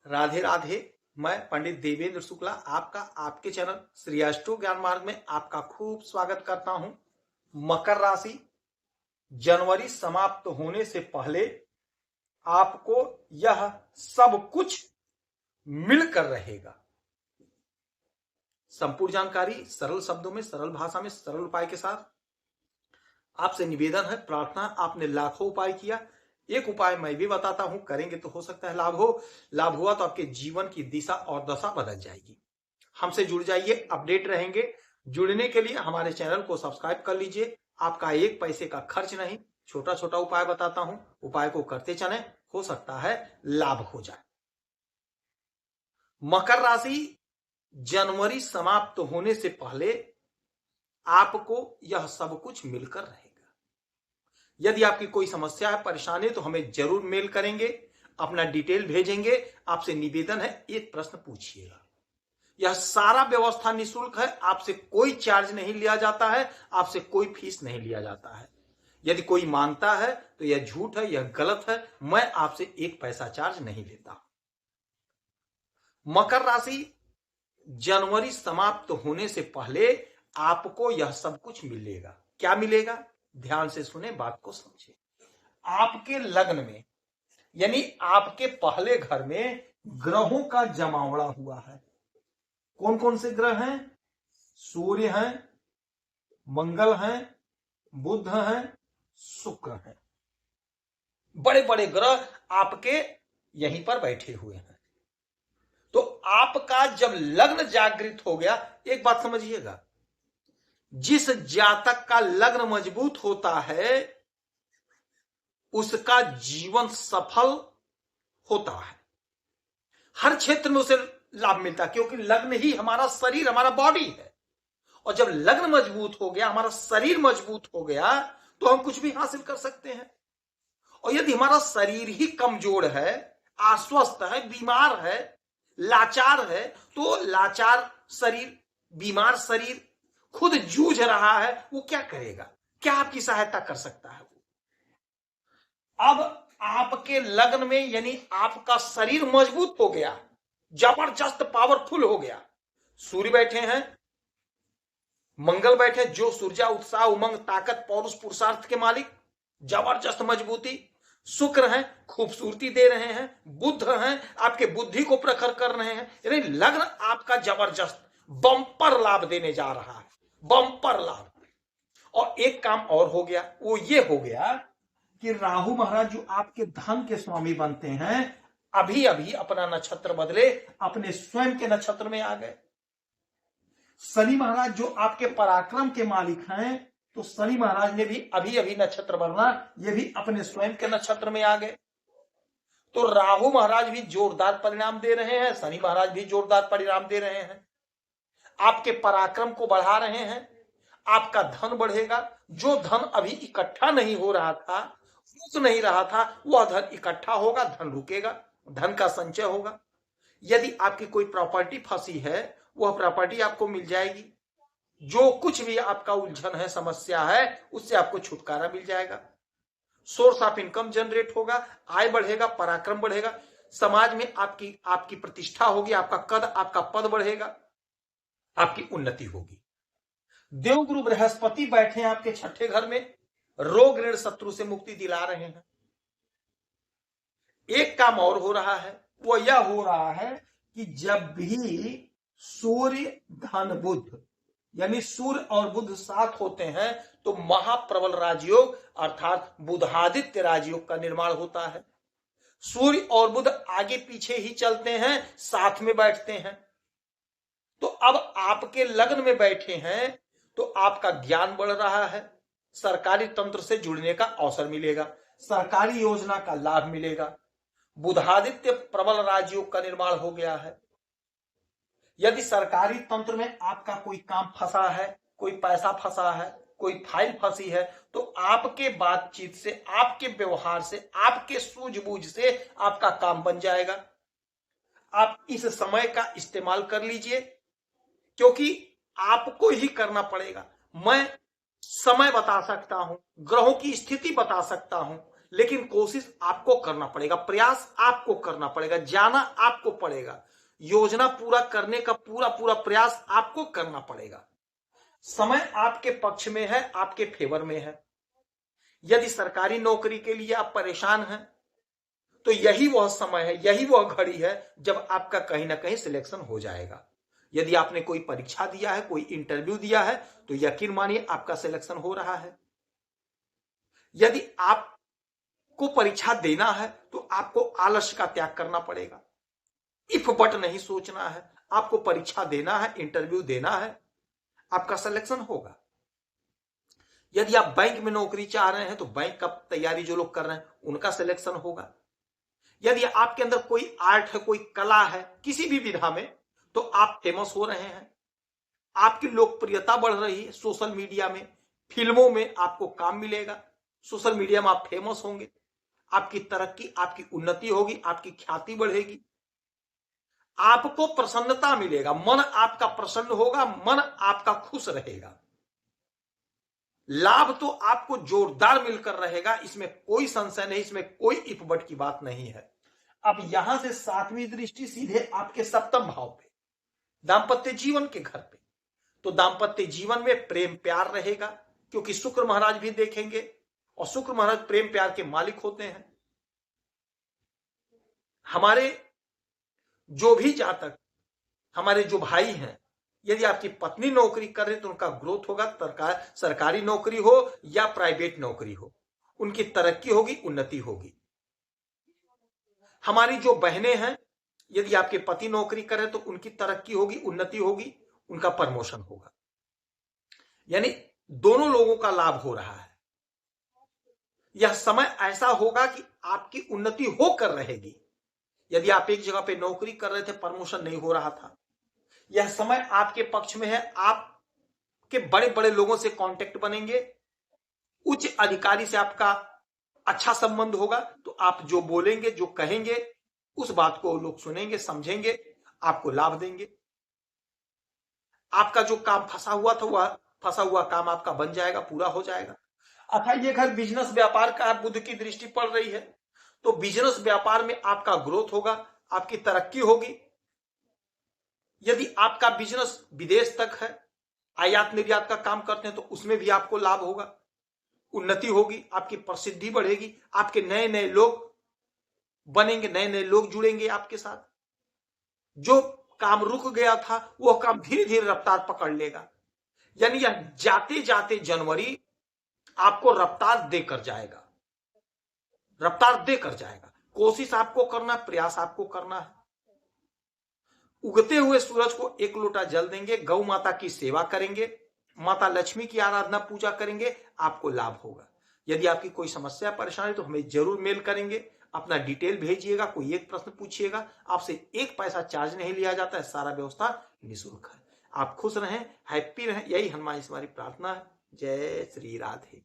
राधे राधे। मैं पंडित देवेंद्र शुक्ला आपका आपके चैनल श्री अष्टो ज्ञान मार्ग में आपका खूब स्वागत करता हूं। मकर राशि, जनवरी समाप्त होने से पहले आपको यह सब कुछ मिलकर रहेगा। संपूर्ण जानकारी सरल शब्दों में, सरल भाषा में, सरल उपाय के साथ आपसे निवेदन है, प्रार्थना। आपने लाखों उपाय किया, एक उपाय मैं भी बताता हूं, करेंगे तो हो सकता है लाभ हो। लाभ हुआ तो आपके जीवन की दिशा और दशा बदल जाएगी। हमसे जुड़ जाइए, अपडेट रहेंगे। जुड़ने के लिए हमारे चैनल को सब्सक्राइब कर लीजिए। आपका एक पैसे का खर्च नहीं, छोटा छोटा उपाय बताता हूं, उपाय को करते चलें, हो सकता है लाभ हो जाए। मकर राशि, जनवरी समाप्त होने से पहले आपको यह सब कुछ मिलकर रहेगा। यदि आपकी कोई समस्या है, परेशानी, तो हमें जरूर मेल करेंगे, अपना डिटेल भेजेंगे। आपसे निवेदन है, एक प्रश्न पूछिएगा। यह सारा व्यवस्था निःशुल्क है, आपसे कोई चार्ज नहीं लिया जाता है, आपसे कोई फीस नहीं लिया जाता है। यदि कोई मानता है तो यह झूठ है, यह गलत है। मैं आपसे एक पैसा चार्ज नहीं लेता। मकर राशि, जनवरी समाप्त होने से पहले आपको यह सब कुछ मिलेगा। क्या मिलेगा? ध्यान से सुने, बात को समझे। आपके लग्न में, यानी आपके पहले घर में ग्रहों का जमावड़ा हुआ है। कौन कौन से ग्रह हैं? सूर्य हैं, मंगल हैं, बुध हैं, शुक्र हैं। बड़े बड़े ग्रह आपके यहीं पर बैठे हुए हैं। तो आपका जब लग्न जागृत हो गया, एक बात समझिएगा, जिस जातक का लग्न मजबूत होता है उसका जीवन सफल होता है। हर क्षेत्र में उसे लाभ मिलता है, क्योंकि लग्न ही हमारा शरीर, हमारा बॉडी है। और जब लग्न मजबूत हो गया, हमारा शरीर मजबूत हो गया, तो हम कुछ भी हासिल कर सकते हैं। और यदि हमारा शरीर ही कमजोर है, अस्वस्थ है, बीमार है, लाचार है, तो लाचार शरीर, बीमार शरीर खुद जूझ रहा है, वो क्या करेगा? क्या आपकी सहायता कर सकता है? अब आपके लग्न में, यानी आपका शरीर मजबूत हो गया, जबरदस्त पावरफुल हो गया। सूर्य बैठे हैं, मंगल बैठे, जो ऊर्जा, उत्साह, उमंग, ताकत, पौरुष, पुरुषार्थ के मालिक, जबरदस्त मजबूती। शुक्र हैं, खूबसूरती दे रहे हैं। बुध हैं, आपके बुद्धि को प्रखर कर रहे हैं। यानी लग्न आपका जबरदस्त बम्पर लाभ देने जा रहा है, बम्पर लाभ। और एक काम और हो गया, वो ये हो गया कि राहु महाराज जो आपके धन के स्वामी बनते हैं, अभी अभी अपना नक्षत्र बदले, अपने स्वयं के नक्षत्र में आ गए। शनि महाराज जो आपके पराक्रम के मालिक हैं, तो शनि महाराज ने भी अभी अभी नक्षत्र बदला, ये भी अपने स्वयं के नक्षत्र में आ गए। तो राहु महाराज भी जोरदार परिणाम दे रहे हैं, शनि महाराज भी जोरदार परिणाम दे रहे हैं। आपके पराक्रम को बढ़ा रहे हैं, आपका धन बढ़ेगा। जो धन अभी इकट्ठा नहीं हो रहा था, रुक नहीं रहा था, वह धन इकट्ठा होगा, धन रुकेगा, धन का संचय होगा। यदि आपकी कोई प्रॉपर्टी फंसी है, वह प्रॉपर्टी आपको मिल जाएगी। जो कुछ भी आपका उलझन है, समस्या है, उससे आपको छुटकारा मिल जाएगा। सोर्स ऑफ इनकम जनरेट होगा, आय बढ़ेगा, पराक्रम बढ़ेगा, समाज में आपकी प्रतिष्ठा होगी, आपका कद, आपका पद बढ़ेगा, आपकी उन्नति होगी। देवगुरु बृहस्पति बैठे हैं आपके छठे घर में, रोग ऋण शत्रु से मुक्ति दिला रहे हैं। एक काम और हो रहा है, वो यह हो रहा है कि जब भी सूर्य धन बुध, यानी सूर्य और बुध साथ होते हैं, तो महाप्रबल राजयोग अर्थात बुधादित्य राजयोग का निर्माण होता है। सूर्य और बुध आगे पीछे ही चलते हैं, साथ में बैठते हैं। तो अब आपके लग्न में बैठे हैं, तो आपका ज्ञान बढ़ रहा है, सरकारी तंत्र से जुड़ने का अवसर मिलेगा, सरकारी योजना का लाभ मिलेगा। बुधादित्य प्रबल राजयोग का निर्माण हो गया है। यदि सरकारी तंत्र में आपका कोई काम फंसा है, कोई पैसा फंसा है, कोई फाइल फंसी है, तो आपके बातचीत से, आपके व्यवहार से, आपके सूझबूझ से आपका काम बन जाएगा। आप इस समय का इस्तेमाल कर लीजिए, क्योंकि आपको ही करना पड़ेगा। मैं समय बता सकता हूं, ग्रहों की स्थिति बता सकता हूं, लेकिन कोशिश आपको करना पड़ेगा, प्रयास आपको करना पड़ेगा, जाना आपको पड़ेगा, योजना पूरा करने का पूरा पूरा प्रयास आपको करना पड़ेगा। समय आपके पक्ष में है, आपके फेवर में है। यदि सरकारी नौकरी के लिए आप परेशान हैं तो यही वह समय है, यही वह घड़ी है जब आपका कहीं ना कहीं सिलेक्शन हो जाएगा। यदि आपने कोई परीक्षा दिया है, कोई इंटरव्यू दिया है, तो यकीन मानिए आपका सिलेक्शन हो रहा है। यदि आपको परीक्षा देना है तो आपको आलस्य का त्याग करना पड़ेगा, इफ बट नहीं सोचना है। आपको परीक्षा देना है, इंटरव्यू देना है, आपका सिलेक्शन होगा। यदि आप बैंक में नौकरी चाह रहे हैं तो बैंक का तैयारी जो लोग कर रहे हैं उनका सिलेक्शन होगा। यदि आपके अंदर कोई आर्ट है, कोई कला है किसी भी विधा में, तो आप फेमस हो रहे हैं, आपकी लोकप्रियता बढ़ रही है, सोशल मीडिया में, फिल्मों में आपको काम मिलेगा, सोशल मीडिया में आप फेमस होंगे, आपकी तरक्की, आपकी उन्नति होगी, आपकी ख्याति बढ़ेगी, आपको प्रसन्नता मिलेगा, मन आपका प्रसन्न होगा, मन आपका खुश रहेगा, लाभ तो आपको जोरदार मिलकर रहेगा, इसमें कोई संशय नहीं, इसमें कोई इफ बट की बात नहीं है। अब यहां से सातवीं दृष्टि सीधे आपके सप्तम भाव पे, दाम्पत्य जीवन के घर पे। तो दाम्पत्य जीवन में प्रेम प्यार रहेगा, क्योंकि शुक्र महाराज भी देखेंगे और शुक्र महाराज प्रेम प्यार के मालिक होते हैं। हमारे जो भी जातक, हमारे जो भाई हैं, यदि आपकी पत्नी नौकरी कर रहे तो उनका ग्रोथ होगा, सरकारी नौकरी हो या प्राइवेट नौकरी हो, उनकी तरक्की होगी, उन्नति होगी। हमारी जो बहनें हैं, यदि आपके पति नौकरी कर रहे तो उनकी तरक्की होगी, उन्नति होगी, उनका प्रमोशन होगा, यानी दोनों लोगों का लाभ हो रहा है। यह समय ऐसा होगा कि आपकी उन्नति होकर रहेगी। यदि आप एक जगह पे नौकरी कर रहे थे, प्रमोशन नहीं हो रहा था, यह समय आपके पक्ष में है। आपके बड़े बड़े लोगों से कांटेक्ट बनेंगे, उच्च अधिकारी से आपका अच्छा संबंध होगा, तो आप जो बोलेंगे, जो कहेंगे, उस बात को लोग सुनेंगे, समझेंगे, आपको लाभ देंगे। आपका जो काम फंसा हुआ था, वह फंसा हुआ काम आपका बन जाएगा, पूरा हो जाएगा। अर्थात ये घर बिजनेस व्यापार का बुध की दृष्टि पड़ रही है, तो बिजनेस व्यापार में आपका ग्रोथ होगा, आपकी तरक्की होगी। यदि आपका बिजनेस विदेश तक है, आयात निर्यात का काम करते हैं, तो उसमें भी आपको लाभ होगा, उन्नति होगी, आपकी प्रसिद्धि बढ़ेगी, आपके नए नए लोग बनेंगे, नए नए लोग जुड़ेंगे आपके साथ। जो काम रुक गया था वह काम धीरे धीरे रफ्तार पकड़ लेगा, यानी यह जाते जाते जनवरी आपको रफ्तार देकर जाएगा, रफ्तार देकर जाएगा। कोशिश आपको करना, प्रयास आपको करना है। उगते हुए सूरज को एक लोटा जल देंगे, गौ माता की सेवा करेंगे, माता लक्ष्मी की आराधना पूजा करेंगे, आपको लाभ होगा। यदि आपकी कोई समस्या परेशानी तो हमें जरूर मेल करेंगे, अपना डिटेल भेजिएगा, कोई एक प्रश्न पूछिएगा, आपसे एक पैसा चार्ज नहीं लिया जाता है, सारा व्यवस्था निःशुल्क है। आप खुश रहें, हैप्पी रहें, यही हनुमान जी से हमारी प्रार्थना है। जय श्री राधे।